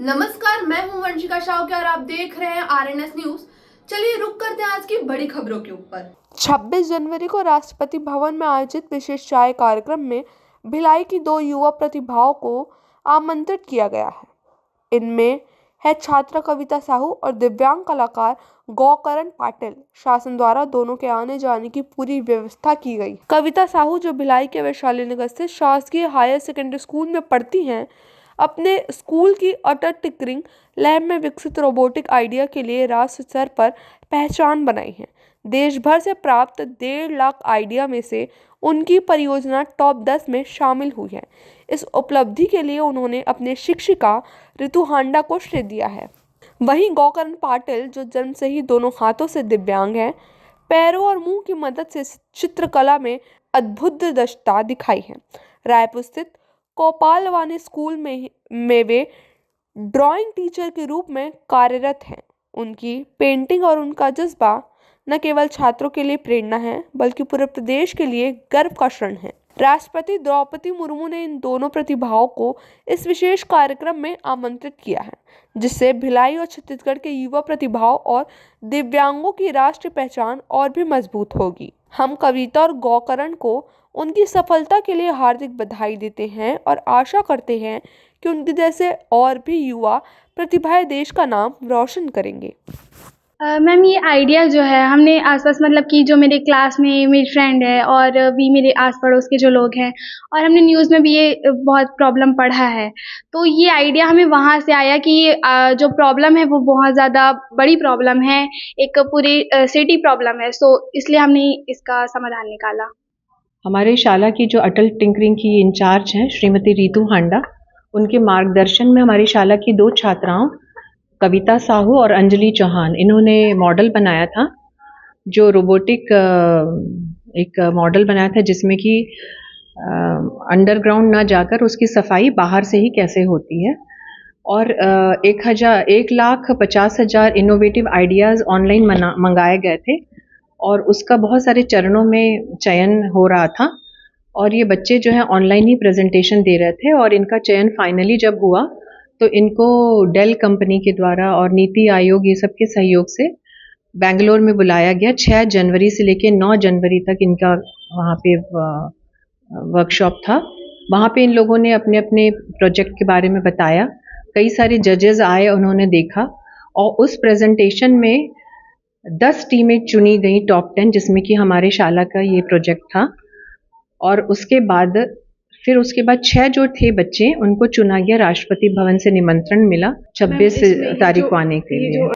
नमस्कार, मैं हूं वंशिका शाह और आप देख रहे हैं आरएनएस न्यूज। चलिए रुक करते हैं आज की बड़ी खबरों के ऊपर। 26 जनवरी को राष्ट्रपति भवन में आयोजित विशेष चाय कार्यक्रम में भिलाई की 2 युवा प्रतिभाओं को आमंत्रित किया गया है। इनमें है छात्रा कविता साहू और दिव्यांग कलाकार गौकरण पाटिल। शासन द्वारा दोनों के आने जाने की पूरी व्यवस्था की गई। कविता साहू, जो भिलाई के वैशाली नगर स्थित शासकीय हायर सेकेंडरी स्कूल में पढ़ती हैं, अपने स्कूल की अटल टिंकरिंग लैब में विकसित रोबोटिक आइडिया के लिए राष्ट्र स्तर पर पहचान बनाई है। देश भर से प्राप्त 1.5 लाख आइडिया में से उनकी परियोजना टॉप 10 में शामिल हुई है। इस उपलब्धि के लिए उन्होंने अपने शिक्षिका रितु हांडा को श्रेय दिया है। वहीं गौकरण पाटिल, जो जन्म से ही दोनों हाथों से दिव्यांग हैं, पैरों और मुंह की मदद से चित्रकला में अद्भुत दक्षता दिखाई है। रायपुर स्थित कोपालवानी स्कूल में वे ड्राइंग टीचर के रूप में कार्यरत हैं। उनकी पेंटिंग और उनका जज्बा न केवल छात्रों के लिए प्रेरणा है, बल्कि पूरे प्रदेश के लिए गर्व का क्षण है। राष्ट्रपति द्रौपदी मुर्मू ने इन दोनों प्रतिभाओं को इस विशेष कार्यक्रम में आमंत्रित किया है, जिससे भिलाई और छत्तीसगढ़ के युवा प्रतिभाओं और दिव्यांगों की राष्ट्रीय पहचान और भी मजबूत होगी। हम कविता और गौकरण को उनकी सफलता के लिए हार्दिक बधाई देते हैं और आशा करते हैं कि उनके जैसे और भी युवा प्रतिभाएं देश का नाम रोशन करेंगे। मैम, ये आइडिया जो है हमने आसपास मतलब कि जो मेरे क्लास में मेरी फ्रेंड है और भी मेरे आस पड़ोस के जो लोग हैं, और हमने न्यूज़ में भी ये बहुत प्रॉब्लम पढ़ा है। तो ये आइडिया हमें वहाँ से आया कि जो प्रॉब्लम है वो बहुत ज़्यादा बड़ी प्रॉब्लम है, एक पूरी सिटी प्रॉब्लम है। सो इसलिए हमने इसका समाधान निकाला। हमारे शाला की जो अटल टिंकरिंग की इंचार्ज हैं श्रीमती रितु हांडा, उनके मार्गदर्शन में हमारी शाला की 2 छात्राओं कविता साहू और अंजलि चौहान, इन्होंने मॉडल बनाया था, जो रोबोटिक एक मॉडल बनाया था जिसमें कि अंडरग्राउंड ना जाकर उसकी सफाई बाहर से ही कैसे होती है। और 1,50,000 इनोवेटिव आइडियाज़ ऑनलाइन मंगाए गए थे और उसका बहुत सारे चरणों में चयन हो रहा था और ये बच्चे जो है ऑनलाइन ही प्रेजेंटेशन दे रहे थे और इनका चयन फाइनली जब हुआ तो इनको डेल कंपनी के द्वारा और नीति आयोग ये सब के सहयोग से बेंगलोर में बुलाया गया। 6 जनवरी से लेकर 9 जनवरी तक इनका वहाँ पे वर्कशॉप था। वहाँ पे इन लोगों ने अपने अपने प्रोजेक्ट के बारे में बताया। कई सारे जजेस आए, उन्होंने देखा और उस प्रेजेंटेशन में 10 टीमें चुनी गई टॉप 10, जिसमें कि हमारे शाला का ये प्रोजेक्ट था। और उसके बाद 6 जो थे बच्चे, उनको चुना गया। राष्ट्रपति भवन से निमंत्रण मिला 26 तारीख को आने के लिए।